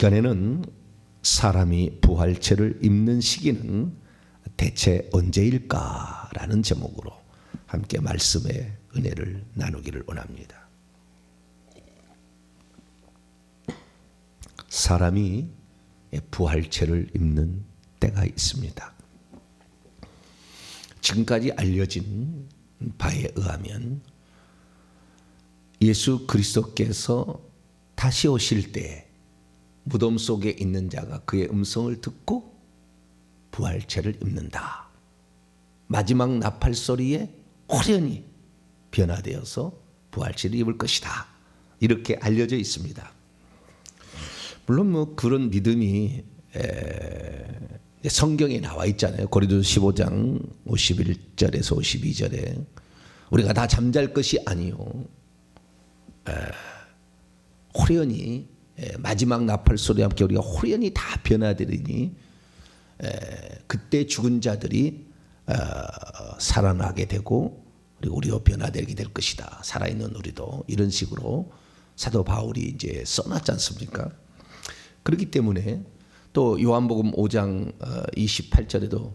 시간에는 사람이 부활체를 입는 시기는 대체 언제일까라는 제목으로 함께 말씀의 은혜를 나누기를 원합니다. 사람이 부활체를 입는 때가 있습니다. 지금까지 알려진 바에 의하면 예수 그리스도께서 다시 오실 때 무덤 속에 있는 자가 그의 음성을 듣고 부활체를 입는다. 마지막 나팔 소리에 호련히 변화되어서 부활체를 입을 것이다. 이렇게 알려져 있습니다. 물론 뭐 그런 믿음이 성경에 나와 있잖아요. 고린도서 15장 51절에서 52절에 우리가 다 잠잘 것이 아니요 호련히 마지막 나팔 소리와 함께 우리가 호련히 다 변화되리니 그때 죽은 자들이 살아나게 되고 그리고 우리도 변화되게 될 것이다. 살아있는 우리도 이런 식으로 사도 바울이 이제 써놨지 않습니까? 그렇기 때문에 또 요한복음 5장 28절에도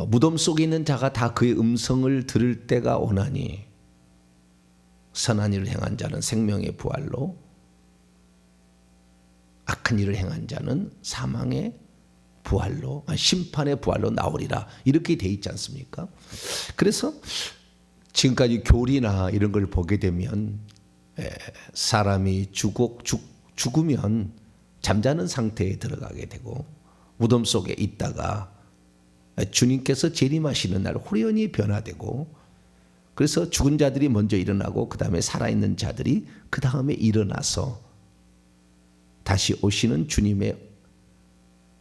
무덤 속에 있는 자가 다 그의 음성을 들을 때가 오나니 선한 일을 행한 자는 생명의 부활로 악한 일을 행한 자는 사망의 부활로 심판의 부활로 나오리라 이렇게 돼 있지 않습니까? 그래서 지금까지 교리나 이런 걸 보게 되면 사람이 죽으면 잠자는 상태에 들어가게 되고 무덤 속에 있다가 주님께서 재림하시는 날 호련히 변화되고 그래서 죽은 자들이 먼저 일어나고 그 다음에 살아있는 자들이 그 다음에 일어나서 다시 오시는 주님의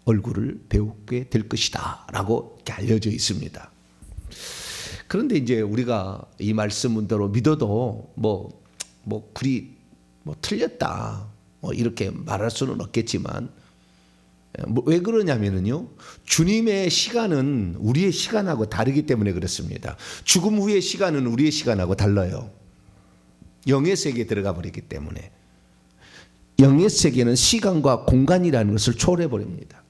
얼굴을 배우게 될 것이다 라고 이렇게 알려져 있습니다. 그런데 이제 우리가 이 말씀대로 믿어도 그리 틀렸다 이렇게 말할 수는 없겠지만 왜 그러냐면요 주님의 시간은 우리의 시간하고 다르기 때문에 그렇습니다. 죽음 후의 시간은 우리의 시간하고 달라요. 영의 세계에 들어가 버리기 때문에 영의 세계는 시간과 공간이라는 것을 초월해 버립니다.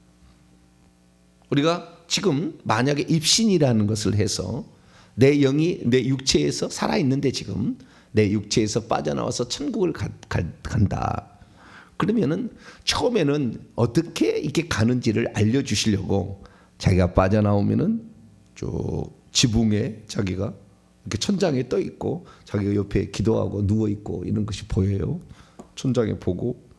우리가 지금 만약에 입신이라는 것을 해서 내 영이 내 육체에서 살아있는데 지금 내 육체에서 빠져나와서 천국을 간다. 그러면은 처음에는 어떻게 이렇게 가는지를 알려주시려고 자기가 빠져나오면은 쭉 지붕에 자기가 이렇게 천장에 떠 있고 자기가 옆에 기도하고 누워 있고 이런 것이 보여요. 천장에 보고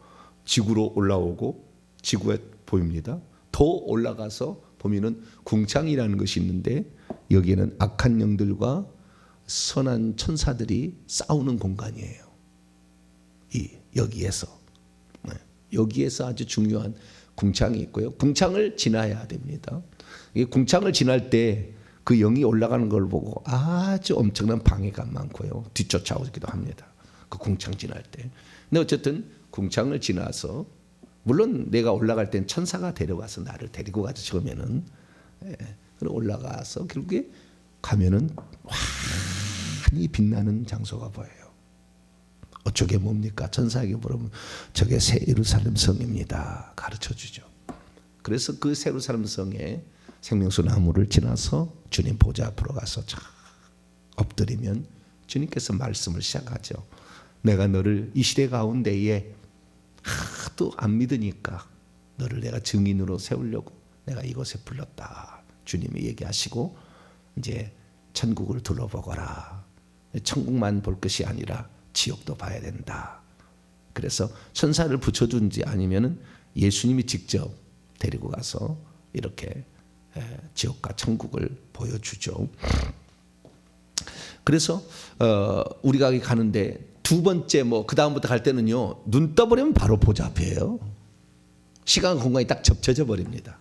지구로 올라오고 지구에 보입니다. 더 올라가서 보면은 궁창이라는 것이 있는데 여기에는 악한 영들과 선한 천사들이 싸우는 공간이에요. 여기에서 아주 중요한 궁창이 있고요. 궁창을 지나야 됩니다. 이 궁창을 지날 때 그 영이 올라가는 걸 보고 아주 엄청난 방해가 많고요. 뒤쫓아오기도 합니다. 그 궁창 지날 때. 근데 어쨌든 궁창을 지나서 물론 내가 올라갈 땐 천사가 데려가서 나를 데리고 가서 처음에는 올라가서 결국에 가면은 환히 빛나는 장소가 보여요. 어쩌게 뭡니까? 천사에게 물어보면 저게 새 예루살렘 성입니다. 가르쳐주죠. 그래서 그 새 예루살렘 성에 생명수 나무를 지나서 주님 보좌 앞으로 가서 쫙 엎드리면 주님께서 말씀을 시작하죠. 내가 너를 이 시대 가운데에 하도 안 믿으니까 너를 내가 증인으로 세우려고 내가 이곳에 불렀다. 주님이 얘기하시고 이제 천국을 둘러보거라. 천국만 볼 것이 아니라 지옥도 봐야 된다. 그래서 천사를 붙여준지 아니면은 예수님이 직접 데리고 가서 이렇게 지옥과 천국을 보여주죠. 그래서 우리가 가는데 두 번째 그 다음부터 갈 때는요 눈 떠버리면 바로 보좌 앞이에요. 시간과 공간이 딱 접쳐져 버립니다.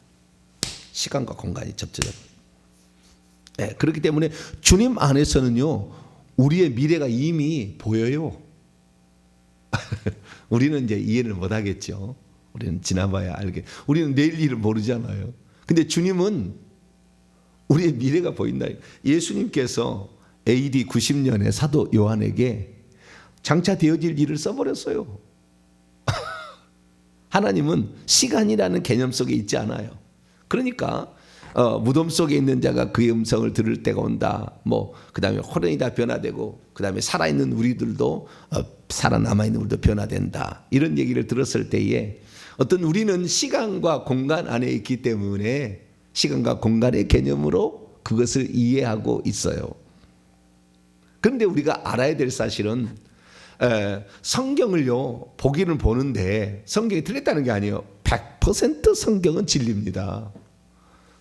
시간과 공간이 접쳐져 버립니다. 그렇기 때문에 주님 안에서는요 우리의 미래가 이미 보여요. 우리는 이제 이해를 못 하겠죠. 우리는 지나봐야 알게. 우리는 내일 일을 모르잖아요. 근데 주님은 우리의 미래가 보인다. 예수님께서 AD 90년에 사도 요한에게 장차 되어질 일을 써버렸어요. 하나님은 시간이라는 개념 속에 있지 않아요. 그러니까 무덤 속에 있는 자가 그의 음성을 들을 때가 온다. 그 다음에 호련이 다 변화되고, 그 다음에 살아있는 우리들도 살아남아있는 우리도 변화된다. 이런 얘기를 들었을 때에 우리는 시간과 공간 안에 있기 때문에 시간과 공간의 개념으로 그것을 이해하고 있어요. 그런데 우리가 알아야 될 사실은 성경을요, 보기는 보는데 성경이 틀렸다는 게 아니에요. 100% 성경은 진리입니다.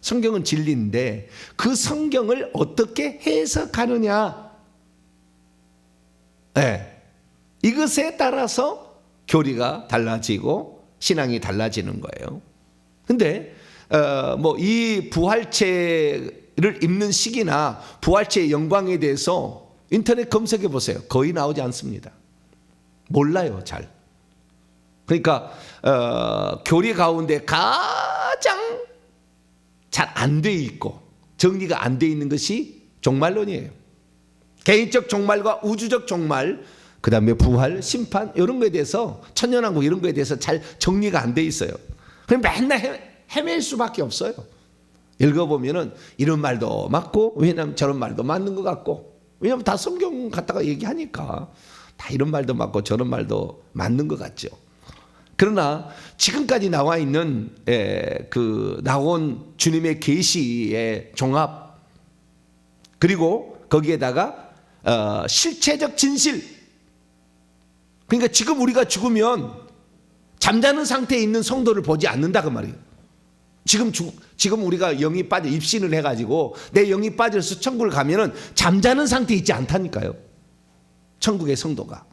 성경은 진리인데 그 성경을 어떻게 해석하느냐, 이것에 따라서 교리가 달라지고 신앙이 달라지는 거예요. 근데 이 부활체를 입는 시기나 부활체의 영광에 대해서 인터넷 검색해 보세요. 거의 나오지 않습니다. 몰라요, 잘. 그러니까 교리 가운데 가장 잘 안 돼 있고 정리가 안 돼 있는 것이 종말론이에요. 개인적 종말과 우주적 종말, 그 다음에 부활, 심판 이런 거에 대해서, 천년왕국 이런 거에 대해서 잘 정리가 안 돼 있어요. 그럼 맨날 헤맬 수밖에 없어요. 읽어보면은 이런 말도 맞고, 왜냐하면 저런 말도 맞는 것 같고, 왜냐하면 다 성경 갖다가 얘기하니까 다 이런 말도 맞고 저런 말도 맞는 것 같죠. 그러나 지금까지 나와 있는 나온 주님의 계시의 종합, 그리고 거기에다가 실체적 진실, 그러니까 지금 우리가 죽으면 잠자는 상태에 있는 성도를 보지 않는다 그 말이에요. 지금 우리가 영이 빠져 입신을 해가지고 내 영이 빠져서 천국을 가면은 잠자는 상태에 있지 않다니까요. 천국의 성도가,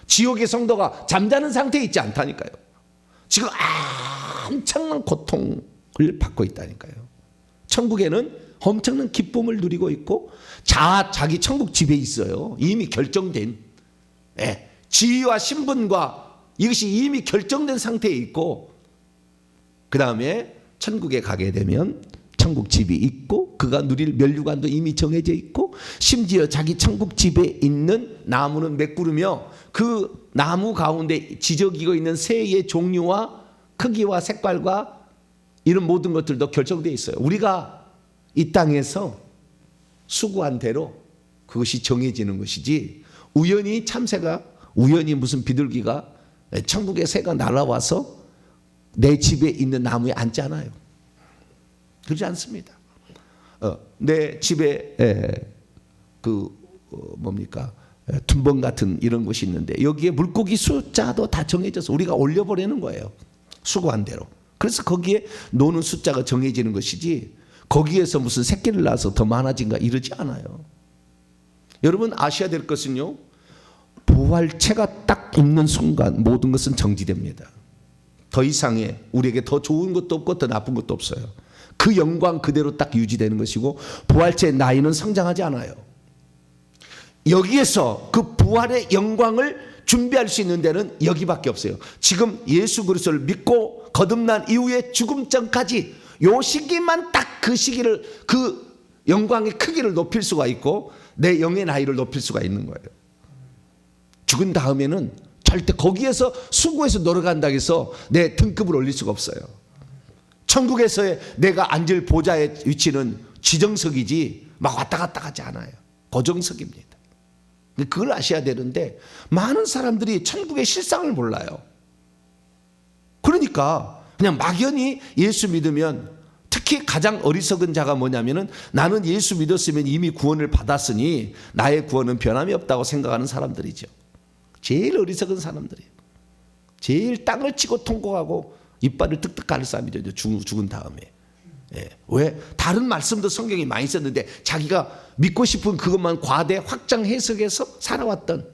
지옥의 성도가 잠자는 상태에 있지 않다니까요. 지금 엄청난 고통을 받고 있다니까요. 천국에는 엄청난 기쁨을 누리고 있고 자기 천국 집에 있어요. 이미 결정된 지위와 신분과 이것이 이미 결정된 상태에 있고, 그 다음에 천국에 가게 되면 천국 집이 있고 그가 누릴 면류관도 이미 정해져 있고, 심지어 자기 천국 집에 있는 나무는 메꾸르며 그 나무 가운데 지저귀고 있는 새의 종류와 크기와 색깔과 이런 모든 것들도 결정되어 있어요. 우리가 이 땅에서 수고한 대로 그것이 정해지는 것이지, 우연히 참새가, 우연히 무슨 비둘기가 천국의 새가 날아와서 내 집에 있는 나무에 앉잖아요. 그렇지 않습니다. 내 집에 tum번 같은 이런 곳이 있는데 여기에 물고기 숫자도 다 정해져서 우리가 올려보내는 거예요. 수고한 대로. 그래서 거기에 노는 숫자가 정해지는 것이지, 거기에서 무슨 새끼를 낳아서 더 많아진가 이러지 않아요. 여러분 아셔야 될 것은요, 부활체가 딱 있는 순간 모든 것은 정지됩니다. 더 이상의 우리에게 더 좋은 것도 없고 더 나쁜 것도 없어요. 그 영광 그대로 딱 유지되는 것이고, 부활체의 나이는 성장하지 않아요. 여기에서 그 부활의 영광을 준비할 수 있는 데는 여기밖에 없어요. 지금 예수 그리스도를 믿고 거듭난 이후에 죽음 전까지 요 시기만 딱 그 시기를, 그 영광의 크기를 높일 수가 있고 내 영의 나이를 높일 수가 있는 거예요. 죽은 다음에는 절대 거기에서 수고해서 놀아간다고 해서 내 등급을 올릴 수가 없어요. 천국에서의 내가 앉을 보좌의 위치는 지정석이지 막 왔다 갔다 하지 않아요. 고정석입니다. 그걸 아셔야 되는데 많은 사람들이 천국의 실상을 몰라요. 그러니까 그냥 막연히 예수 믿으면, 특히 가장 어리석은 자가 뭐냐면은 나는 예수 믿었으면 이미 구원을 받았으니 나의 구원은 변함이 없다고 생각하는 사람들이죠. 제일 어리석은 사람들이에요. 제일 땅을 치고 통곡하고 이빨을 뜩뜩 가릴 사람이죠. 죽은 다음에. 왜? 다른 말씀도 성경이 많이 썼는데 자기가 믿고 싶은 그것만 과대 확장 해석해서 살아왔던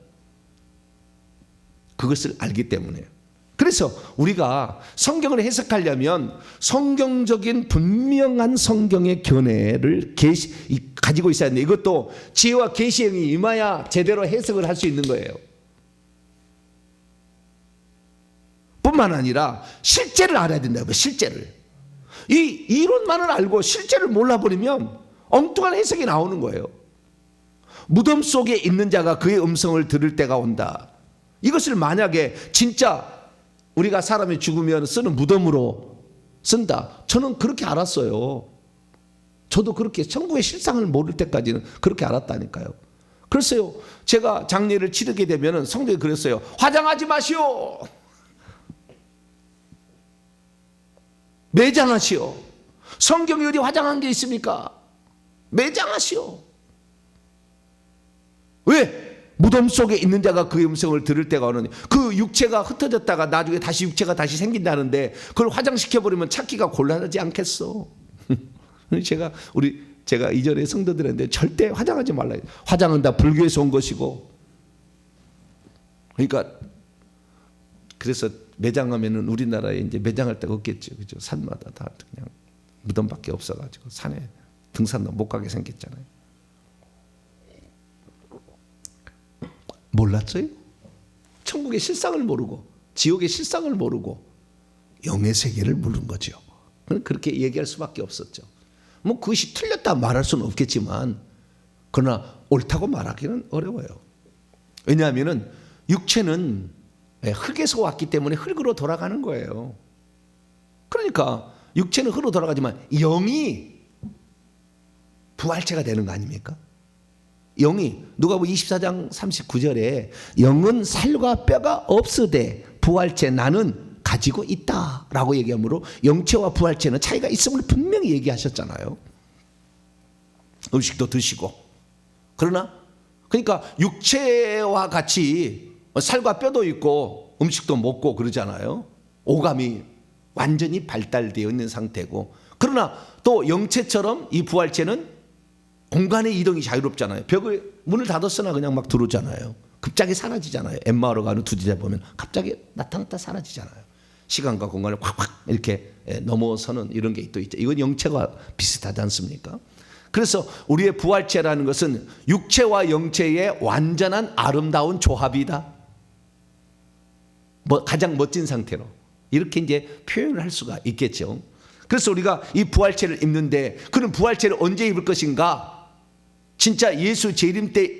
그것을 알기 때문에요. 그래서 우리가 성경을 해석하려면 성경적인 분명한 성경의 견해를 가지고 있어야 하는데, 이것도 지혜와 계시의 영이 임해야 제대로 해석을 할 수 있는 거예요. 뿐만 아니라 실제를 알아야 된다고요. 실제를. 이 이론만을 알고 실제를 몰라버리면 엉뚱한 해석이 나오는 거예요. 무덤 속에 있는 자가 그의 음성을 들을 때가 온다. 이것을 만약에 진짜 우리가 사람이 죽으면 쓰는 무덤으로 쓴다. 저는 그렇게 알았어요. 저도 그렇게 천국의 실상을 모를 때까지는 그렇게 알았다니까요. 그랬어요. 제가 장례를 치르게 되면 성경에 그랬어요. 화장하지 마시오. 매장하시오. 성경이 어디 화장한 게 있습니까? 매장하시오. 왜? 무덤 속에 있는 자가 그의 음성을 들을 때가 오느니, 그 육체가 흩어졌다가 나중에 다시 육체가 다시 생긴다는데 그걸 화장시켜버리면 찾기가 곤란하지 않겠어. 제가 이전에 성도들한테 절대 화장하지 말라. 화장은 다 불교에서 온 것이고. 그러니까 그래서 매장하면은 우리나라에 이제 매장할 데가 없겠죠. 그죠? 산마다 다 그냥 무덤밖에 없어가지고 산에 등산도 못 가게 생겼잖아요. 몰랐어요? 천국의 실상을 모르고 지옥의 실상을 모르고 영의 세계를 모르는 거죠. 그렇게 얘기할 수밖에 없었죠. 뭐 그것이 틀렸다 말할 수는 없겠지만 그러나 옳다고 말하기는 어려워요. 왜냐하면 육체는 흙에서 왔기 때문에 흙으로 돌아가는 거예요. 그러니까 육체는 흙으로 돌아가지만 영이 부활체가 되는 거 아닙니까? 영이 누가복음 24장 39절에 영은 살과 뼈가 없으되 부활체 나는 가지고 있다라고 얘기하므로 영체와 부활체는 차이가 있음을 분명히 얘기하셨잖아요. 음식도 드시고. 그러나 그러니까 육체와 같이 살과 뼈도 있고 음식도 먹고 그러잖아요. 오감이 완전히 발달되어 있는 상태고, 그러나 또 영체처럼 이 부활체는 공간의 이동이 자유롭잖아요. 벽을 문을 닫았으나 그냥 막 들어오잖아요. 갑자기 사라지잖아요. 엠마오로 가는 두지자 보면 갑자기 나타났다 사라지잖아요. 시간과 공간을 확 이렇게 넘어서는 이런 게 또 있죠. 이건 영체가 비슷하지 않습니까? 그래서 우리의 부활체라는 것은 육체와 영체의 완전한 아름다운 조합이다. 가장 멋진 상태로 이렇게 이제 표현을 할 수가 있겠죠. 그래서 우리가 이 부활체를 입는데, 그런 부활체를 언제 입을 것인가? 진짜 예수 재림 때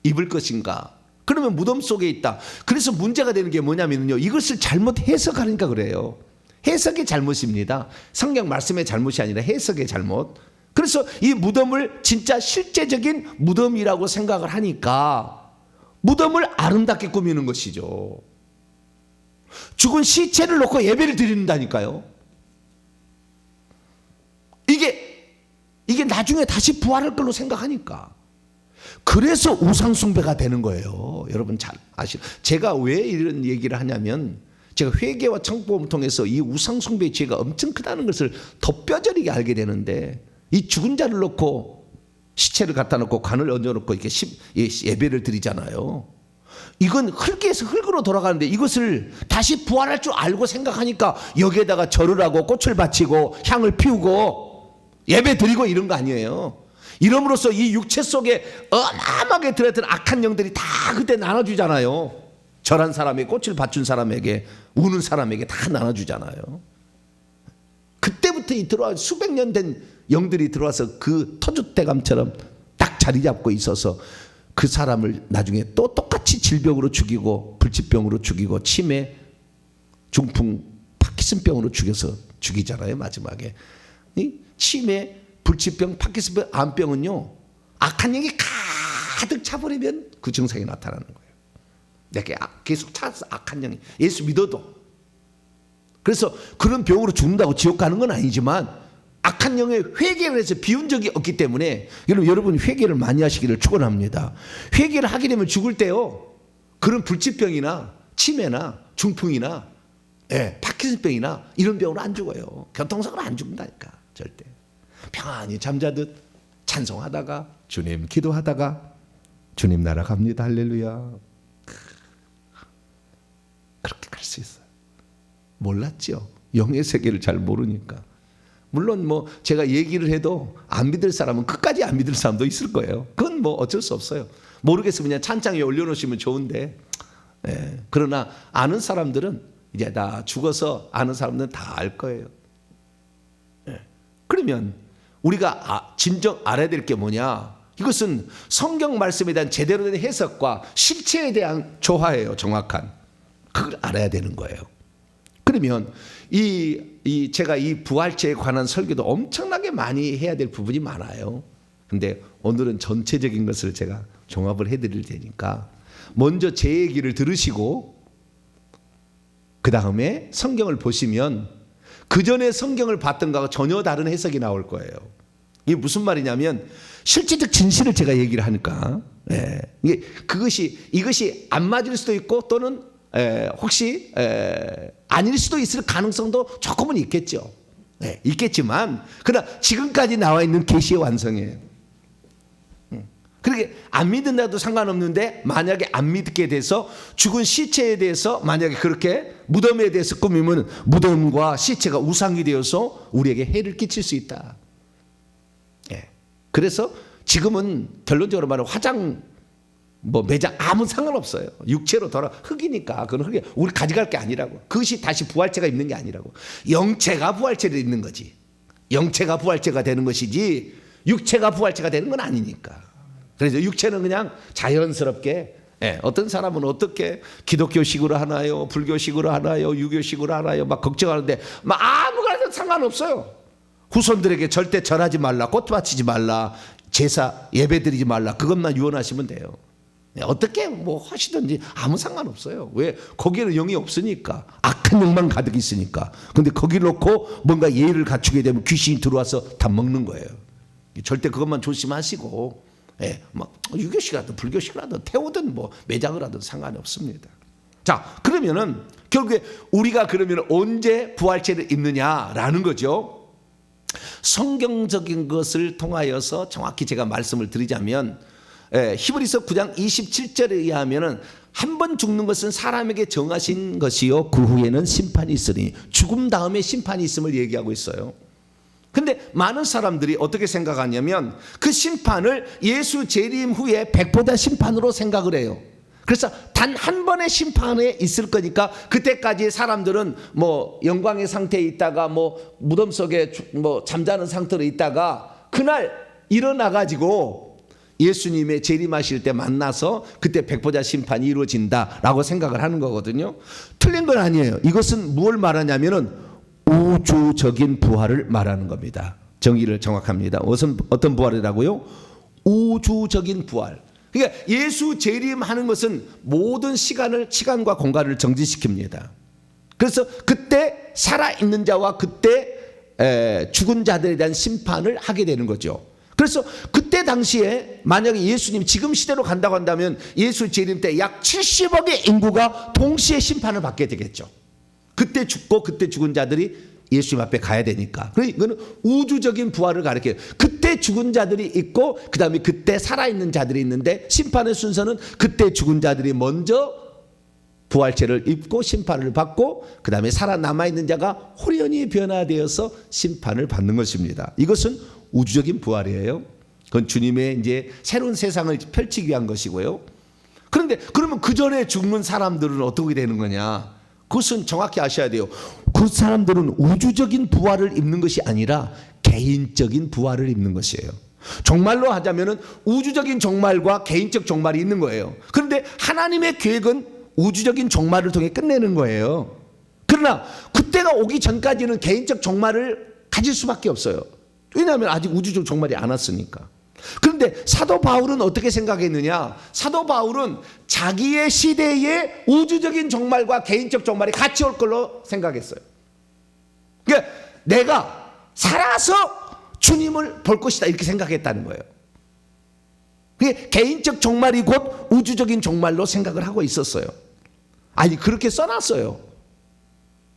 입을 것인가? 그러면 무덤 속에 있다. 그래서 문제가 되는 게 뭐냐면요, 이것을 잘못 해석하니까 그래요. 해석의 잘못입니다. 성경 말씀의 잘못이 아니라 해석의 잘못. 그래서 이 무덤을 진짜 실제적인 무덤이라고 생각을 하니까 무덤을 아름답게 꾸미는 것이죠. 죽은 시체를 놓고 예배를 드린다니까요. 이게 나중에 다시 부활할 걸로 생각하니까. 그래서 우상숭배가 되는 거예요. 여러분 잘 아시죠? 제가 왜 이런 얘기를 하냐면, 제가 회개와 청복음을 통해서 이 우상숭배의 죄가 엄청 크다는 것을 더 뼈저리게 알게 되는데, 이 죽은 자를 놓고 시체를 갖다 놓고 관을 얹어놓고 이렇게 예배를 드리잖아요. 이건 흙에서 흙으로 돌아가는데 이것을 다시 부활할 줄 알고 생각하니까 여기에다가 절을 하고 꽃을 바치고 향을 피우고 예배 드리고 이런 거 아니에요. 이름으로써 이 육체 속에 어마어마하게 들어있던 악한 영들이 다 그때 나눠주잖아요. 절한 사람에게, 꽃을 바춘 사람에게, 우는 사람에게 다 나눠주잖아요. 그때부터 이 들어와 수백 년 된 영들이 들어와서 그 터줏대감처럼 딱 자리 잡고 있어서 그 사람을 나중에 또 똑같이 질병으로 죽이고, 불치병으로 죽이고, 치매, 중풍, 파킨슨병으로 죽이잖아요. 마지막에 이 치매, 불치병, 파킨슨병, 암병은요, 악한 영이 가득 차버리면 그 증상이 나타나는 거예요. 내가 계속 차서 악한 영이, 예수 믿어도. 그래서 그런 병으로 죽는다고 지옥 가는 건 아니지만 악한 영에 회개를 해서 비운 적이 없기 때문에 여러분 회개를 많이 하시기를 축원합니다. 회개를 하게 되면 죽을 때요, 그런 불치병이나 치매나 중풍이나 파킨슨병이나 이런 병으로 안 죽어요. 교통사고로 안 죽는다니까. 절대. 평안히 잠자듯 찬송하다가, 주님 기도하다가, 주님 나라 갑니다 할렐루야, 그렇게 갈 수 있어요. 몰랐죠. 영의 세계를 잘 모르니까. 물론 뭐 제가 얘기를 해도 안 믿을 사람은 끝까지 안 믿을 사람도 있을 거예요. 그건 뭐 어쩔 수 없어요. 모르겠으면 그냥 찬장에 올려놓으시면 좋은데, 그러나 아는 사람들은 이제 다 죽어서 아는 사람들은 다 알 거예요. 그러면 우리가 진정 알아야 될 게 뭐냐? 이것은 성경 말씀에 대한 제대로 된 해석과 실체에 대한 조화예요. 정확한. 그걸 알아야 되는 거예요. 그러면 제가 이 부활체에 관한 설교도 엄청나게 많이 해야 될 부분이 많아요. 근데 오늘은 전체적인 것을 제가 종합을 해드릴 테니까 먼저 제 얘기를 들으시고 그 다음에 성경을 보시면 그 전에 성경을 봤던 거하고 전혀 다른 해석이 나올 거예요. 이게 무슨 말이냐면 실제적 진실을 제가 얘기를 하니까 이것이 안 맞을 수도 있고 또는 혹시 아닐 수도 있을 가능성도 조금은 있겠죠. 있겠지만 그러나 지금까지 나와 있는 계시의 완성이에요. 그렇게 안 믿는다도 상관없는데 만약에 안 믿게 돼서 죽은 시체에 대해서 만약에 그렇게 무덤에 대해서 꾸미면 무덤과 시체가 우상이 되어서 우리에게 해를 끼칠 수 있다. 그래서 지금은 결론적으로 말하면 화장 매장 아무 상관없어요. 육체로 돌아 흙이니까 그건 흙이 우리 가져갈 게 아니라고. 그것이 다시 부활체가 있는 게 아니라고. 영체가 부활체를 있는 거지. 영체가 부활체가 되는 것이지 육체가 부활체가 되는 건 아니니까. 그래서 육체는 그냥 자연스럽게 어떤 사람은 어떻게 기독교식으로 하나요, 불교식으로 하나요, 유교식으로 하나요 막 걱정하는데 막 아무거나 상관없어요. 후손들에게 절대 절하지 말라, 꽃 바치지 말라, 제사 예배 드리지 말라, 그것만 유언하시면 돼요. 어떻게 하시든지 아무 상관없어요. 왜? 거기에는 영이 없으니까. 악한 영만 가득 있으니까. 근데 거기 놓고 뭔가 예의를 갖추게 되면 귀신이 들어와서 다 먹는 거예요. 절대 그것만 조심하시고 유교식이라든 불교식이라든 태우든 매장을 하든 상관이 없습니다. 자, 그러면은 결국에 우리가 그러면 언제 부활체를 입느냐라는 거죠. 성경적인 것을 통하여서 정확히 제가 말씀을 드리자면 히브리서 9장 27절에 의하면은 한 번 죽는 것은 사람에게 정하신 것이요 그 후에는 심판이 있으니 죽음 다음에 심판이 있음을 얘기하고 있어요. 근데 많은 사람들이 어떻게 생각하냐면 그 심판을 예수 재림 후에 백보자 심판으로 생각을 해요. 그래서 단 한 번의 심판에 있을 거니까 그때까지 사람들은 영광의 상태에 있다가 무덤 속에 잠자는 상태로 있다가 그날 일어나 가지고 예수님의 재림하실 때 만나서 그때 백보자 심판이 이루어진다라고 생각을 하는 거거든요. 틀린 건 아니에요. 이것은 무엇을 말하냐면은 우주적인 부활을 말하는 겁니다. 정의를 정확합니다. 어떤 부활이라고요? 우주적인 부활. 그러니까 예수 재림하는 것은 모든 시간과 공간을 정지시킵니다. 그래서 그때 살아있는 자와 그때 죽은 자들에 대한 심판을 하게 되는 거죠. 그래서 그때 당시에 만약에 예수님이 지금 시대로 간다고 한다면 예수 재림 때 약 70억의 인구가 동시에 심판을 받게 되겠죠. 그때 죽고 그때 죽은 자들이 예수님 앞에 가야 되니까. 그러니까 이거는 우주적인 부활을 가리켜요. 그때 죽은 자들이 있고 그 다음에 그때 살아있는 자들이 있는데 심판의 순서는 그때 죽은 자들이 먼저 부활체를 입고 심판을 받고 그 다음에 살아남아있는 자가 호련히 변화되어서 심판을 받는 것입니다. 이것은 우주적인 부활이에요. 그건 주님의 이제 새로운 세상을 펼치기 위한 것이고요. 그런데 그러면 그 전에 죽는 사람들은 어떻게 되는 거냐? 그것은 정확히 아셔야 돼요. 그 사람들은 우주적인 부활을 입는 것이 아니라 개인적인 부활을 입는 것이에요. 종말로 하자면은 우주적인 종말과 개인적 종말이 있는 거예요. 그런데 하나님의 계획은 우주적인 종말을 통해 끝내는 거예요. 그러나 그때가 오기 전까지는 개인적 종말을 가질 수밖에 없어요. 왜냐하면 아직 우주적 종말이 안 왔으니까. 그런데 사도 바울은 어떻게 생각했느냐? 사도 바울은 자기의 시대에 우주적인 종말과 개인적 종말이 같이 올 걸로 생각했어요. 그러니까 내가 살아서 주님을 볼 것이다 이렇게 생각했다는 거예요. 그게 개인적 종말이 곧 우주적인 종말로 생각을 하고 있었어요. 아니 그렇게 써놨어요.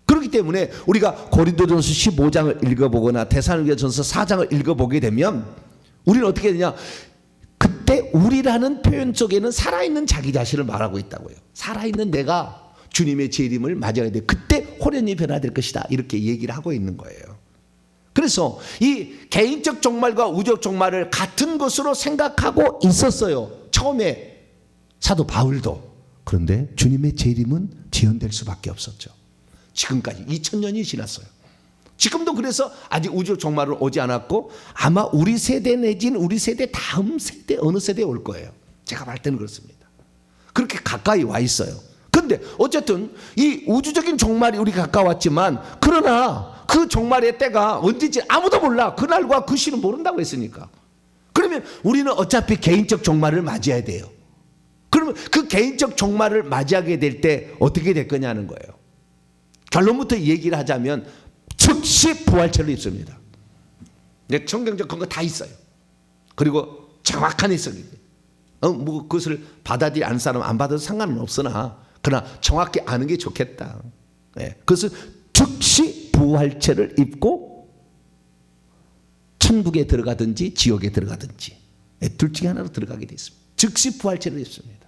그렇기 때문에 우리가 고린도전서 15장을 읽어보거나 데살로니가전서 4장을 읽어보게 되면 우리는 어떻게 되냐? 그때 우리라는 표현 속에는 살아있는 자기 자신을 말하고 있다고요. 살아있는 내가 주님의 재림을 맞아야 돼. 그때 호련히 변화될 것이다. 이렇게 얘기를 하고 있는 거예요. 그래서 이 개인적 종말과 우주적 종말을 같은 것으로 생각하고 있었어요. 처음에 사도 바울도. 그런데 주님의 재림은 지연될 수밖에 없었죠. 지금까지 2000년이 지났어요. 지금도 그래서 아직 우주 종말은 오지 않았고 아마 우리 세대 내지는 우리 세대 다음 세대 어느 세대에 올 거예요. 제가 볼 때는 그렇습니다. 그렇게 가까이 와 있어요. 그런데 그런데 어쨌든 이 우주적인 종말이 우리 가까웠지만, 그러나 그 종말의 때가 언제인지 아무도 몰라. 그날과 그 시는 모른다고 했으니까. 그러면 우리는 어차피 개인적 종말을 맞이해야 돼요. 그러면 그 개인적 종말을 맞이하게 될 때 어떻게 될 거냐는 거예요. 결론부터 얘기를 하자면 즉시 부활체를 입습니다. 성경적 근거 다 있어요. 그리고 정확한 해석이 돼요. 뭐 그것을 받아들이 않는 사람 안 받아도 상관은 없으나, 그러나 정확히 아는 게 좋겠다. 그것은 즉시 부활체를 입고 천국에 들어가든지 지옥에 들어가든지 둘 중에 하나로 들어가게 돼 있습니다. 즉시 부활체를 입습니다.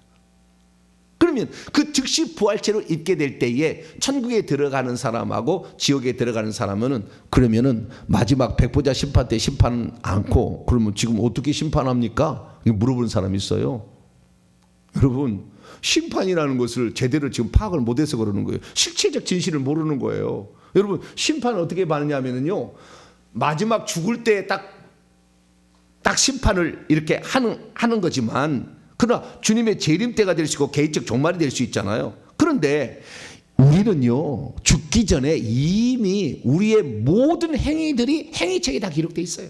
그러면 그 즉시 부활체를 입게 될 때에 천국에 들어가는 사람하고 지옥에 들어가는 사람은, 그러면은 마지막 백보자 심판 때 심판 않고 그러면 지금 어떻게 심판합니까? 물어보는 사람이 있어요. 여러분, 심판이라는 것을 제대로 지금 파악을 못해서 그러는 거예요. 실체적 진실을 모르는 거예요. 여러분, 심판을 어떻게 받느냐면요, 마지막 죽을 때 딱 심판을 이렇게 하는 거지만, 그러나 주님의 재림 때가 될 수 있고 개인적 종말이 될 수 있잖아요. 그런데 우리는요, 죽기 전에 이미 우리의 모든 행위들이 행위책에 다 기록되어 있어요.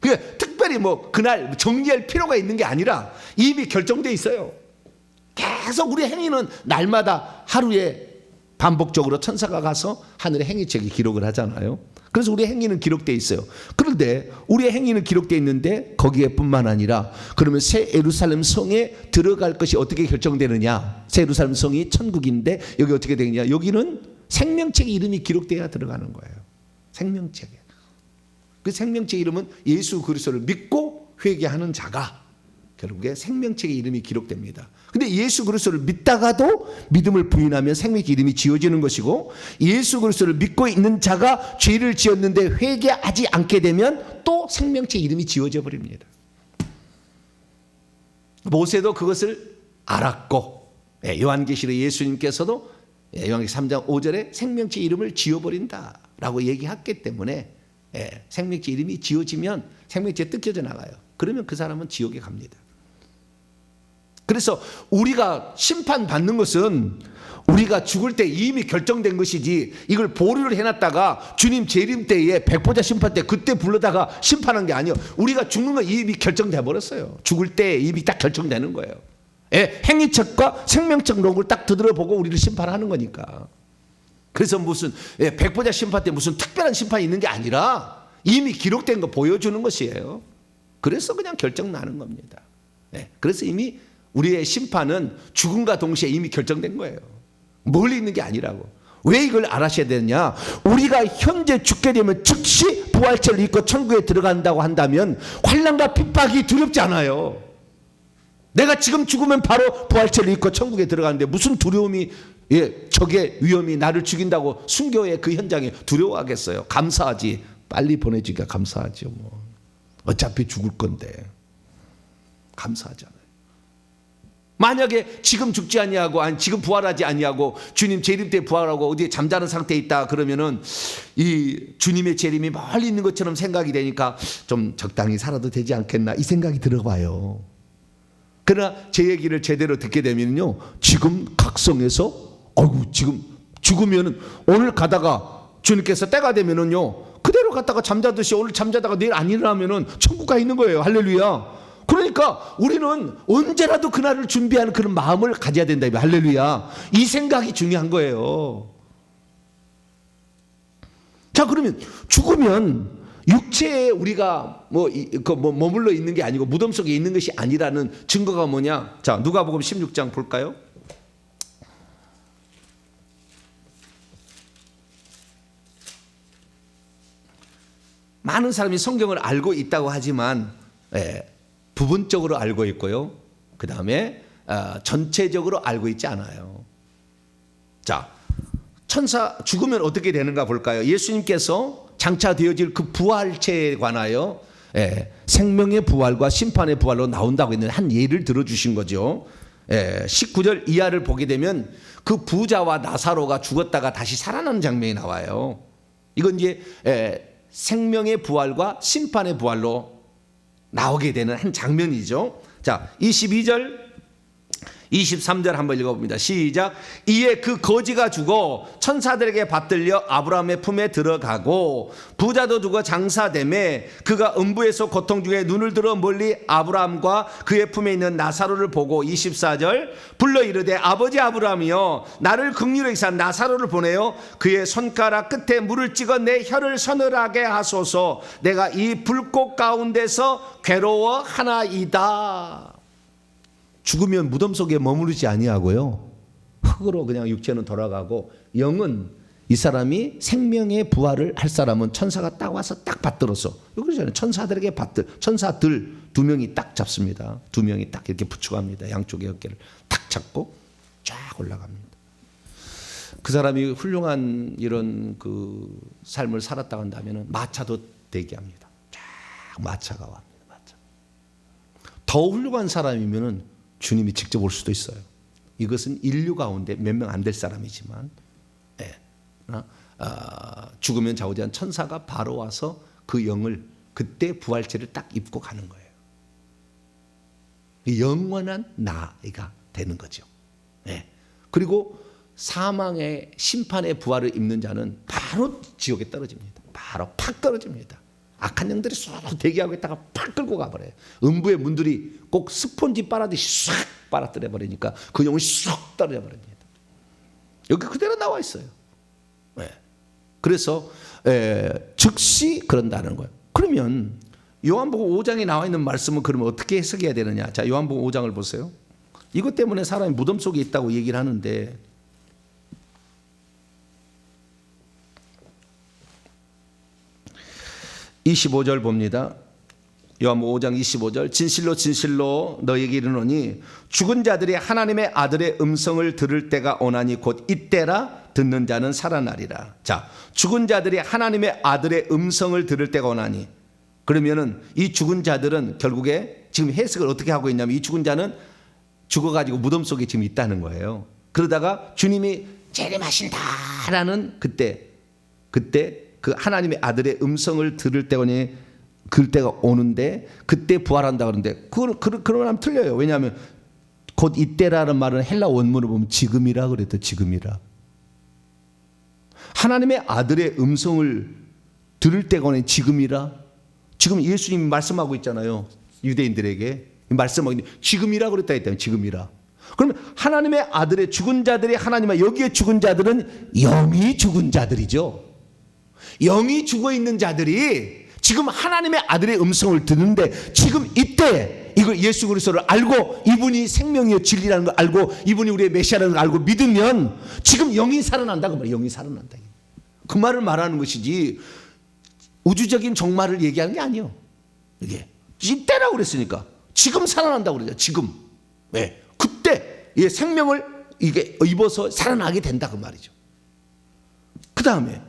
그러니까 특별히 뭐 그날 정리할 필요가 있는 게 아니라 이미 결정되어 있어요. 계속 우리 행위는 날마다 하루에 반복적으로 천사가 가서 하늘의 행위책에 기록을 하잖아요. 그래서 우리의 행위는 기록되어 있어요. 그런데 우리의 행위는 기록되어 있는데 거기에 뿐만 아니라, 그러면 새 예루살렘 성에 들어갈 것이 어떻게 결정되느냐? 새 예루살렘 성이 천국인데 여기 어떻게 되느냐? 여기는 생명책에 이름이 기록돼야 들어가는 거예요. 생명책에. 그 생명책 이름은 예수 그리스도를 믿고 회개하는 자가 결국에 생명책에 이름이 기록됩니다. 근데 예수 그리스도를 믿다가도 믿음을 부인하면 생명책 이름이 지워지는 것이고, 예수 그리스도를 믿고 있는 자가 죄를 지었는데 회개하지 않게 되면 또 생명책 이름이 지워져 버립니다. 모세도 그것을 알았고, 요한계시록 예수님께서도 요한계시록 3장 5절에 생명책 이름을 지워버린다라고 얘기했기 때문에, 생명책 이름이 지워지면 생명책이 뜯겨져 나가요. 그러면 그 사람은 지옥에 갑니다. 그래서 우리가 심판받는 것은 우리가 죽을 때 이미 결정된 것이지, 이걸 보류를 해놨다가 주님 재림 때에 백보자 심판 때 그때 불러다가 심판한 게 아니에요. 우리가 죽는 건 이미 결정돼 버렸어요. 죽을 때 이미 딱 결정되는 거예요. 행위책과 생명책 녹을 딱 두드려보고 우리를 심판하는 거니까. 그래서 무슨 백보자 심판 때 무슨 특별한 심판이 있는 게 아니라 이미 기록된 거 보여주는 것이에요. 그래서 그냥 결정 나는 겁니다. 그래서 이미 우리의 심판은 죽음과 동시에 이미 결정된 거예요. 멀리 있는 게 아니라고. 왜 이걸 알아셔야 되느냐? 우리가 현재 죽게 되면 즉시 부활체를 입고 천국에 들어간다고 한다면 환난과 핍박이 두렵지 않아요. 내가 지금 죽으면 바로 부활체를 입고 천국에 들어가는데 무슨 두려움이, 적의 위험이 나를 죽인다고 순교의 그 현장에 두려워하겠어요? 감사하지. 빨리 보내주기가 감사하죠. 뭐. 어차피 죽을 건데 감사하잖아요. 만약에 지금 죽지 아니하고, 아니 지금 부활하지 아니하고 주님 재림 때 부활하고 어디에 잠자는 상태에 있다 그러면은 이 주님의 재림이 멀리 있는 것처럼 생각이 되니까 좀 적당히 살아도 되지 않겠나 이 생각이 들어봐요. 그러나 제 얘기를 제대로 듣게 되면요, 지금 각성해서 지금 죽으면은 오늘 가다가 주님께서 때가 되면은요 그대로 갔다가 잠자듯이 오늘 잠자다가 내일 안 일어나면은 천국 가 있는 거예요. 할렐루야. 그러니까 우리는 언제라도 그날을 준비하는 그런 마음을 가져야 된다. 할렐루야. 이 생각이 중요한 거예요. 자, 그러면 죽으면 육체에 우리가 머물러 있는 게 아니고 무덤 속에 있는 것이 아니라는 증거가 뭐냐? 자, 누가복음 16장 볼까요? 많은 사람이 성경을 알고 있다고 하지만 부분적으로 알고 있고요. 그 다음에 전체적으로 알고 있지 않아요. 자, 천사 죽으면 어떻게 되는가 볼까요? 예수님께서 장차 되어질 그 부활체에 관하여 생명의 부활과 심판의 부활로 나온다고 했는데 한 예를 들어주신 거죠. 19절 이하를 보게 되면 그 부자와 나사로가 죽었다가 다시 살아나는 장면이 나와요. 이건 이제 생명의 부활과 심판의 부활로 나오게 되는 한 장면이죠. 자, 22절 23절 한번 읽어봅니다. 시작. 이에 그 거지가 죽어 천사들에게 받들려 아브라함의 품에 들어가고 부자도 죽어 장사되매 그가 음부에서 고통 중에 눈을 들어 멀리 아브라함과 그의 품에 있는 나사로를 보고 24절 불러 이르되 아버지 아브라함이여 나를 긍휼히 여기사 나사로를 보내어 그의 손가락 끝에 물을 찍어 내 혀를 서늘하게 하소서 내가 이 불꽃 가운데서 괴로워하나이다. 죽으면 무덤 속에 머무르지 아니하고요 흙으로 그냥 육체는 돌아가고 영은 이 사람이 생명의 부활을 할 사람은 천사가 딱 와서 딱 받들어서 그러잖아요. 천사들에게 천사들 2명이 딱 잡습니다. 2명이 딱 이렇게 부축합니다. 양쪽의 어깨를 딱 잡고 쫙 올라갑니다. 그 사람이 훌륭한 이런 그 삶을 살았다 한다면 마차도 대기합니다. 쫙 마차가 옵니다. 마차. 더 훌륭한 사람이면은 주님이 직접 올 수도 있어요. 이것은 인류 가운데 몇 명 안 될 사람이지만 죽으면 좌우지한 천사가 바로 와서 그 영을 그때 부활체를 딱 입고 가는 거예요. 영원한 나이가 되는 거죠. 그리고 사망의 심판의 부활을 입는 자는 바로 지옥에 떨어집니다. 바로 팍 떨어집니다. 악한 영들이 쏙 대기하고 있다가 팍 끌고 가버려요. 음부의 문들이 꼭 스폰지 빨아듯이 싹 빨아들여 버리니까 그 영이 쏙 떨어져 버립니다. 여기 그대로 나와 있어요. 그래서 즉시 그런다는 거예요. 그러면 요한복음 5장에 나와 있는 말씀은 그러면 어떻게 해석해야 되느냐? 자, 요한복음 5장을 보세요. 이것 때문에 사람이 무덤 속에 있다고 얘기를 하는데 (25절) 봅니다. 요한복음 5장 25절 진실로 진실로 너에게 이르노니 죽은 자들이 하나님의 아들의 음성을 들을 때가 오나니 곧 이때라 듣는 자는 살아나리라. 자, 죽은 자들이 하나님의 아들의 음성을 들을 때가 오나니 그러면은 이 죽은 자들은 결국에 지금 해석을 어떻게 하고 있냐면 이 죽은 자는 죽어가지고 무덤 속에 지금 있다는 거예요. 그러다가 주님이 재림하신다라는 그때 그 하나님의 아들의 음성을 들을 때가 오는데 그때 부활한다 그러는데 그러면 틀려요. 왜냐하면 곧 이때라는 말은 헬라 원문을 보면 지금이라 그랬대. 지금이라. 하나님의 아들의 음성을 들을 때가 오는 지금이라. 지금 예수님이 말씀하고 있잖아요. 유대인들에게 말씀하고 있는데 지금이라 그랬다 했다면 지금이라. 그러면 하나님의 아들의 죽은 자들이 하나님의 여기에 죽은 자들은 영이 죽은 자들이죠. 영이 죽어있는 자들이 지금 하나님의 아들의 음성을 듣는데 지금 이때 이걸 예수 그리스도를 알고 이분이 생명이요 진리라는 걸 알고 이분이 우리의 메시아라는 걸 알고 믿으면 지금 영이 살아난다고 말이에요. 영이 살아난다. 그 말을 말하는 것이지 우주적인 종말을 얘기하는 게 아니에요. 이게 이때라고 그랬으니까 지금 살아난다고 그러죠. 지금. 그때 생명을 이게 입어서 살아나게 된다 그 말이죠. 그 다음에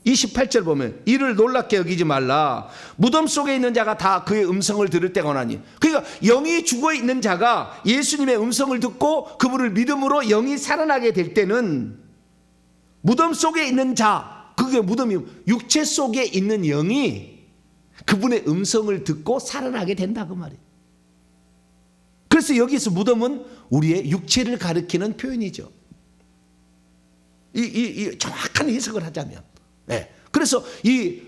28절 보면 이를 놀랍게 여기지 말라. 무덤 속에 있는 자가 다 그의 음성을 들을 때가 오나니. 그러니까 영이 죽어 있는 자가 예수님의 음성을 듣고 그분을 믿음으로 영이 살아나게 될 때는 무덤 속에 있는 자, 그게 무덤이 육체 속에 있는 영이 그분의 음성을 듣고 살아나게 된다 그 말이에요. 그래서 여기서 무덤은 우리의 육체를 가리키는 표현이죠. 이 정확한 해석을 하자면. 그래서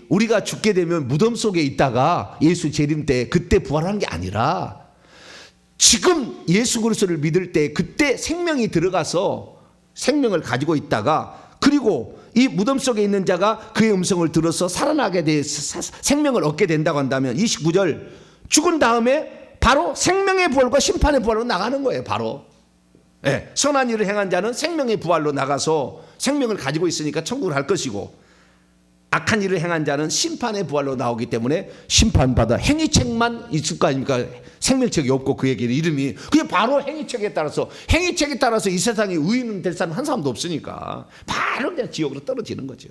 우리가 죽게 되면 무덤 속에 있다가 예수 재림 때 그때 부활하는 게 아니라 지금 예수 그리스도를 믿을 때 그때 생명이 들어가서 생명을 가지고 있다가 그리고 이 무덤 속에 있는 자가 그의 음성을 들어서 살아나게 돼 생명을 얻게 된다고 한다면 29절 죽은 다음에 바로 생명의 부활과 심판의 부활로 나가는 거예요. 바로 선한 일을 행한 자는 생명의 부활로 나가서 생명을 가지고 있으니까 천국을 할 것이고 악한 일을 행한 자는 심판의 부활로 나오기 때문에 심판받아 행위책만 있을 거 아닙니까? 생명책이 없고 그에게 이름이 그게 바로 행위책에 따라서 이 세상에 의인 될 사람 한 사람도 없으니까 바로 그냥 지옥으로 떨어지는 거죠.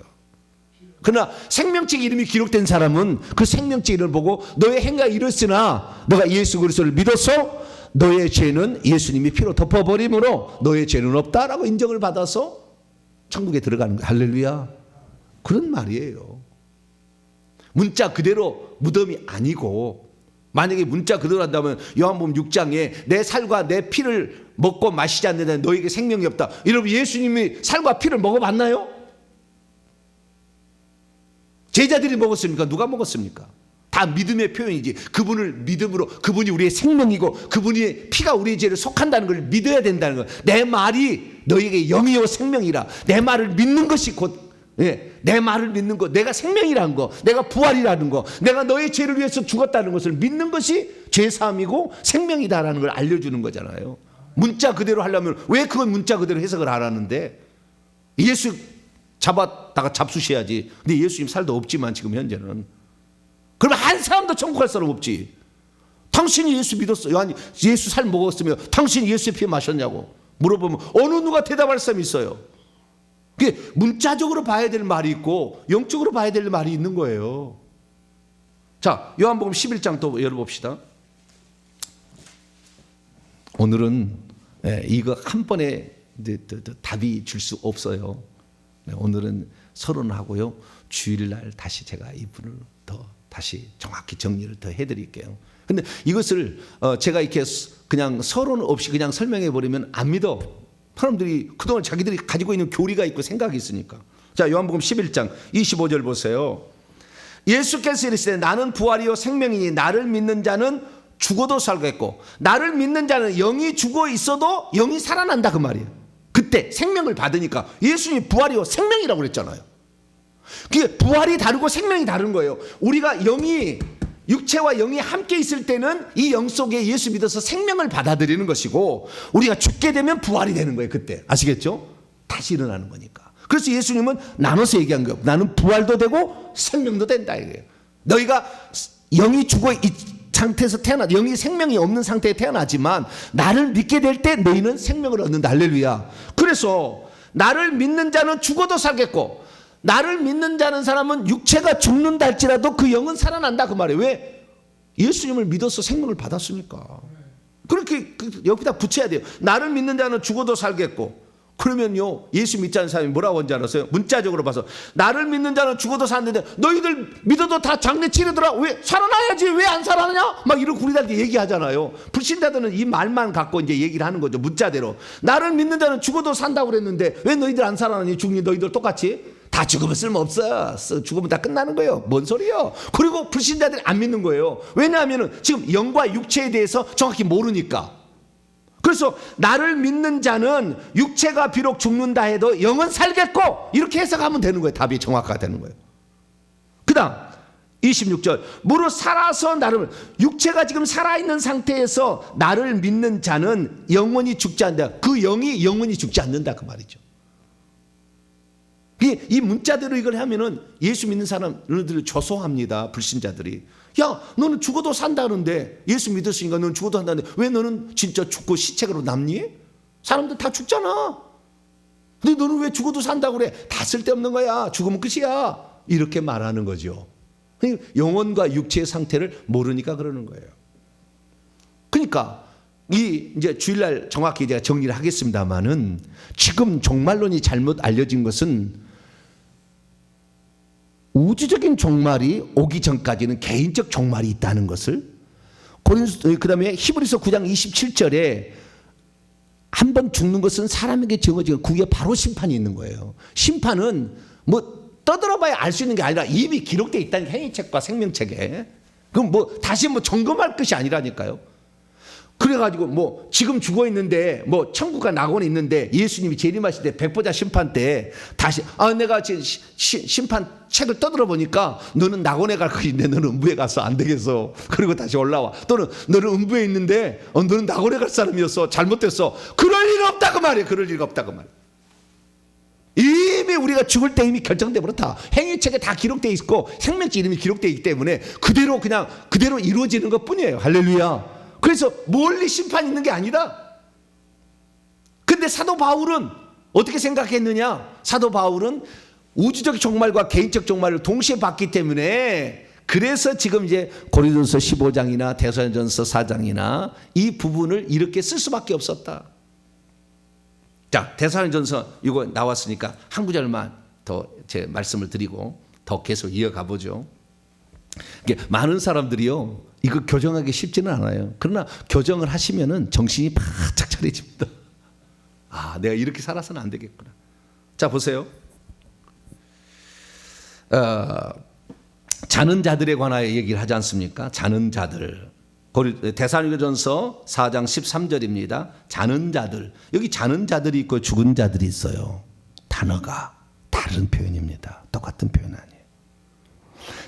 그러나 생명책 이름이 기록된 사람은 그 생명책 이름을 보고 너의 행위가 이렇으나 너가 예수 그리스도를 믿어서 너의 죄는 예수님이 피로 덮어버림으로 너의 죄는 없다라고 인정을 받아서 천국에 들어가는 거예요. 할렐루야. 그런 말이에요. 문자 그대로 무덤이 아니고 만약에 문자 그대로 한다면 요한복음 6장에 내 살과 내 피를 먹고 마시지 않는 자는 너에게 생명이 없다. 여러분 예수님이 살과 피를 먹어봤나요? 제자들이 먹었습니까? 누가 먹었습니까? 다 믿음의 표현이지. 그분을 믿음으로, 그분이 우리의 생명이고 그분의 피가 우리의 죄를 속한다는 걸 믿어야 된다는 거. 내 말이 너에게 영이요 생명이라. 내 말을 믿는 것이 곧 내 말을 믿는 것, 내가 생명이라는 거, 내가 부활이라는 거, 내가 너의 죄를 위해서 죽었다는 것을 믿는 것이 죄사함이고 생명이다라는 걸 알려주는 거잖아요. 문자 그대로 하려면 왜 그건 문자 그대로 해석을 하라는데? 예수 잡았다가 잡수셔야지. 근데 예수님 살도 없지만 지금 현재는. 그러면 한 사람도 천국 갈 사람 없지. 당신이 예수 믿었어요? 아니 예수 살 먹었으면 당신이 예수의 피 마셨냐고 물어보면 어느 누가 대답할 사람이 있어요? 그게 문자적으로 봐야 될 말이 있고 영적으로 봐야 될 말이 있는 거예요. 자, 요한복음 11장 또 열어봅시다. 오늘은 이거 한 번에 답이 줄 수 없어요. 오늘은 서론하고요. 주일날 다시 제가 이분을 더 다시 정확히 정리를 더 해드릴게요. 근데 이것을 제가 이렇게 그냥 서론 없이 그냥 설명해 버리면 안 믿어. 사람들이 그동안 자기들이 가지고 있는 교리가 있고 생각이 있으니까. 자, 요한복음 11장 25절 보세요. 예수께서 이르시되 나는 부활이요 생명이니 나를 믿는 자는 죽어도 살겠고 나를 믿는 자는 영이 죽어 있어도 영이 살아난다 그 말이에요. 그때 생명을 받으니까 예수님이 부활이요 생명이라고 그랬잖아요. 그게 부활이 다르고 생명이 다른 거예요. 우리가 영이 육체와 영이 함께 있을 때는 이 영 속에 예수 믿어서 생명을 받아들이는 것이고 우리가 죽게 되면 부활이 되는 거예요. 그때 아시겠죠? 다시 일어나는 거니까. 그래서 예수님은 나눠서 얘기한 거예요. 나는 부활도 되고 생명도 된다 이거예요. 너희가 영이 죽어 있 상태에서 태어나 영이 생명이 없는 상태에 태어나지만 나를 믿게 될 때 너희는 생명을 얻는다. 할렐루야. 그래서 나를 믿는 자는 죽어도 살겠고 나를 믿는 자는 사람은 육체가 죽는다 할지라도 그 영은 살아난다 그 말이에요. 왜? 예수님을 믿어서 생명을 받았으니까. 그렇게 여기다 붙여야 돼요. 나를 믿는 자는 죽어도 살겠고. 그러면요 예수 믿지 않는 사람이 뭐라고 하는지 알았어요? 문자적으로 봐서 나를 믿는 자는 죽어도 사는데 너희들 믿어도 다 장례 치르더라. 왜? 살아나야지 왜 안 살아나냐? 막 이런 우리들한테 얘기하잖아요. 불신자들은 이 말만 갖고 이제 얘기를 하는 거죠. 문자대로. 나를 믿는 자는 죽어도 산다고 그랬는데 왜 너희들 안 살아나니? 죽니 너희들 똑같이? 다 죽으면 쓸모없어. 죽으면 다 끝나는 거예요. 뭔 소리예요? 그리고 불신자들이 안 믿는 거예요. 왜냐하면 지금 영과 육체에 대해서 정확히 모르니까. 그래서 나를 믿는 자는 육체가 비록 죽는다 해도 영은 살겠고 이렇게 해석하면 되는 거예요. 답이 정확하게 되는 거예요. 그 다음 26절 무릇 살아서 나를 육체가 지금 살아있는 상태에서 나를 믿는 자는 영원히 죽지 않는다. 그 영이 영원히 죽지 않는다 그 말이죠. 이 문자대로 이걸 하면은 예수 믿는 사람들을 조소합니다. 불신자들이. 야 너는 죽어도 산다는데 예수 믿었으니까 너는 죽어도 산다는데 왜 너는 진짜 죽고 시체로 남니? 사람들 다 죽잖아. 근데 너는 왜 죽어도 산다고 그래? 다 쓸데없는 거야. 죽으면 끝이야. 이렇게 말하는 거죠. 영혼과 육체의 상태를 모르니까 그러는 거예요. 그러니까 이제 주일날 정확히 제가 정리를 하겠습니다만은 지금 종말론이 잘못 알려진 것은 우주적인 종말이 오기 전까지는 개인적 종말이 있다는 것을 그 다음에 히브리서 9장 27절에 한 번 죽는 것은 사람에게 정해지고 그게 바로 심판이 있는 거예요. 심판은 뭐 떠들어봐야 알 수 있는 게 아니라 이미 기록되어 있다는 행위책과 생명책에 그럼 뭐 다시 뭐 점검할 것이 아니라니까요. 그래가지고 뭐 지금 죽어 있는데 뭐 천국과 낙원에 있는데 예수님이 재림하실 때 백보자 심판 때 다시 내가 지금 심판 책을 떠들어 보니까 너는 낙원에 갈 것인데 너는 음부에 가서 안 되겠어. 그리고 다시 올라와. 또는 너는 음부에 있는데 너는 낙원에 갈 사람이었어. 잘못됐어. 그럴 일 없다 그 말이에요. 그럴 일 없다 그 말이에요. 이미 우리가 죽을 때 이미 결정돼 버렸다. 행위책에 다 기록돼 있고 생명책 이름이 기록돼 있기 때문에 그대로 이루어지는 것 뿐이에요. 할렐루야. 그래서 멀리 심판이 있는 게 아니다. 근데 사도 바울은 어떻게 생각했느냐? 사도 바울은 우주적 종말과 개인적 종말을 동시에 봤기 때문에 그래서 지금 이제 고린도서 15장이나 데살로니가전서 4장이나 이 부분을 이렇게 쓸 수밖에 없었다. 자, 데살로니가전서 이거 나왔으니까 한 구절만 더 제 말씀을 드리고 더 계속 이어가 보죠. 많은 사람들이요 이거 교정하기 쉽지는 않아요. 그러나 교정을 하시면은 정신이 바짝 차려집니다. 아, 내가 이렇게 살아서는 안 되겠구나. 자, 보세요. 자는 자들에 관하여 얘기를 하지 않습니까? 자는 자들. 데살로니가전서 4장 13절입니다. 자는 자들. 여기 자는 자들이 있고 죽은 자들이 있어요. 단어가 다른 표현입니다. 똑같은 표현 아니에요.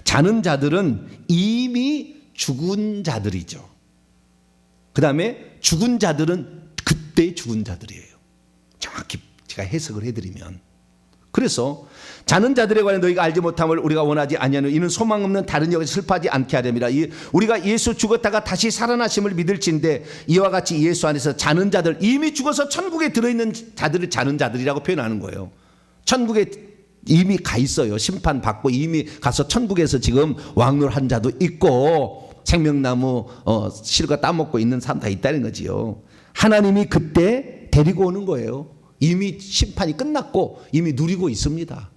자는 자들은 이미 죽은 자들이죠. 그 다음에 죽은 자들은 그때 죽은 자들이에요. 정확히 제가 해석을 해드리면. 그래서 자는 자들에 관해 너희가 알지 못함을 우리가 원하지 아니하노 이는 소망 없는 다른 영에서 슬퍼하지 않게 하렵니다. 우리가 예수 죽었다가 다시 살아나심을 믿을진데 이와 같이 예수 안에서 자는 자들, 이미 죽어서 천국에 들어있는 자들을 자는 자들이라고 표현하는 거예요. 천국에 이미 가 있어요. 심판받고 이미 가서 천국에서 지금 왕노한 자도 있고 생명나무 실과 따먹고 있는 사람 다 있다는 거지요. 하나님이 그때 데리고 오는 거예요. 이미 심판이 끝났고 이미 누리고 있습니다.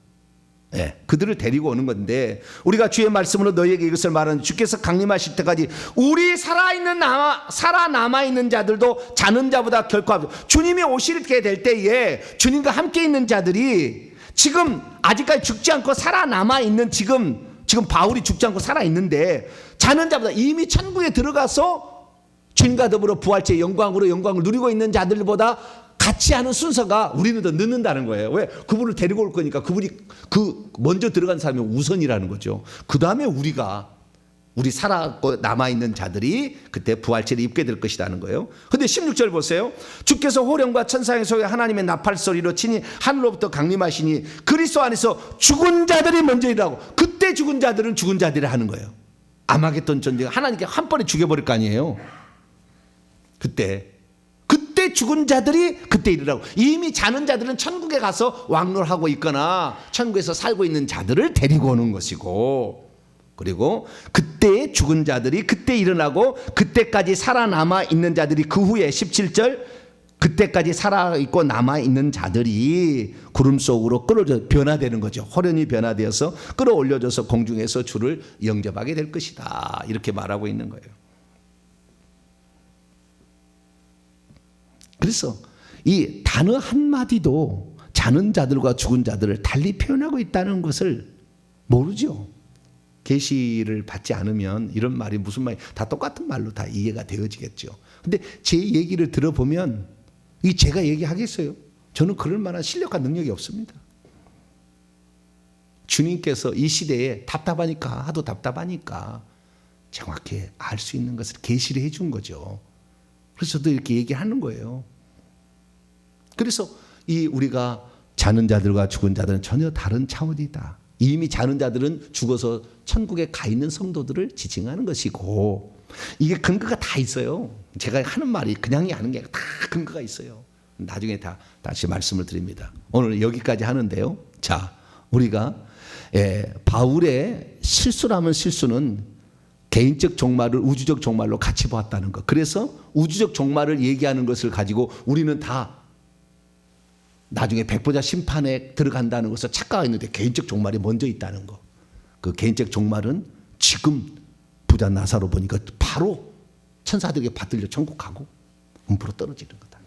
네, 그들을 데리고 오는 건데 우리가 주의 말씀으로 너희에게 이것을 말하는 주께서 강림하실 때까지 우리 살아남아있는 자들도 자는 자보다 결코 앞서 주님이 오시게 될 때에 주님과 함께 있는 자들이 지금 아직까지 죽지 않고 살아남아있는 지금 바울이 죽지 않고 살아있는데 자는 자보다 이미 천국에 들어가서 주님과 더불어 부활체의 영광을 누리고 있는 자들보다 같이 하는 순서가 우리는 더 늦는다는 거예요. 왜? 그분을 데리고 올 거니까 그분이 먼저 들어간 사람이 우선이라는 거죠. 그 다음에 우리 살아고 남아있는 자들이 그때 부활체를 입게 될 것이라는 거예요. 근데 16절 보세요. 주께서 호령과 천사의 소리 하나님의 나팔 소리로 친히 하늘로부터 강림하시니 그리스도 안에서 죽은 자들이 먼저 일어나고 그때 죽은 자들은 죽은 자들이 하는 거예요. 아마겟돈 전쟁 하나님께 한 번에 죽여버릴 거 아니에요. 그때 죽은 자들이 그때 일어나고 이미 자는 자들은 천국에 가서 왕노하고 있거나 천국에서 살고 있는 자들을 데리고 오는 것이고 그리고 그때 죽은 자들이 그때 일어나고 그때까지 살아남아 있는 자들이 그 후에 17절 그때까지 살아있고 남아있는 자들이 구름 속으로 변화되는 거죠. 호련히 변화되어서 끌어올려져서 공중에서 주를 영접하게 될 것이다. 이렇게 말하고 있는 거예요. 그래서 이 단어 한마디도 자는 자들과 죽은 자들을 달리 표현하고 있다는 것을 모르죠. 계시를 받지 않으면 이런 말이 무슨 말이 다 똑같은 말로 다 이해가 되어지겠죠. 근데 제 얘기를 들어보면 제가 얘기하겠어요? 저는 그럴 만한 실력과 능력이 없습니다. 주님께서 이 시대에 하도 답답하니까 정확히 알 수 있는 것을 계시를 해준 거죠. 그래서 저도 이렇게 얘기하는 거예요. 그래서 우리가 자는 자들과 죽은 자들은 전혀 다른 차원이다. 이미 자는 자들은 죽어서 천국에 가 있는 성도들을 지칭하는 것이고 이게 근거가 다 있어요. 제가 하는 말이 그냥이 하는 게 다 근거가 있어요. 나중에 다시 말씀을 드립니다. 오늘 여기까지 하는데요. 자, 우리가 바울의 실수라면 실수는 개인적 종말을 우주적 종말로 같이 보았다는 것. 그래서 우주적 종말을 얘기하는 것을 가지고 우리는 다 나중에 백보자 심판에 들어간다는 것을 착각했는데 개인적 종말이 먼저 있다는 것. 그 개인적 종말은 지금 부자 나사로 보니까 바로 천사들에게 받들려 천국 가고 음부로 떨어지는 거다.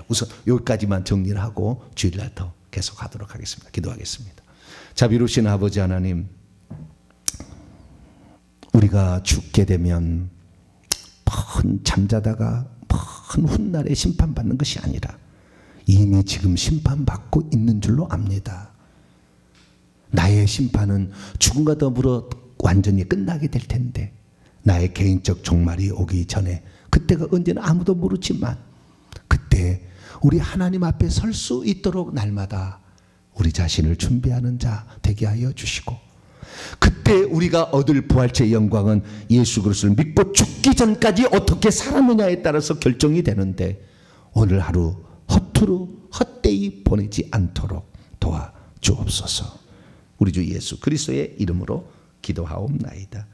우선 여기까지만 정리를 하고 주일날 더 계속하도록 하겠습니다. 기도하겠습니다. 자비로우신 아버지 하나님, 우리가 죽게 되면 잠자다가 먼 훗날에 심판받는 것이 아니라 이미 지금 심판받고 있는 줄로 압니다. 나의 심판은 죽음과 더불어 완전히 끝나게 될 텐데 나의 개인적 종말이 오기 전에 그때가 언제나 아무도 모르지만 그때 우리 하나님 앞에 설 수 있도록 날마다 우리 자신을 준비하는 자 되게 하여 주시고 그때 우리가 얻을 부활체의 영광은 예수 그리스도를 믿고 죽기 전까지 어떻게 살았느냐에 따라서 결정이 되는데 오늘 하루 헛되이 보내지 않도록 도와주옵소서. 우리 주 예수 그리스도의 이름으로 기도하옵나이다.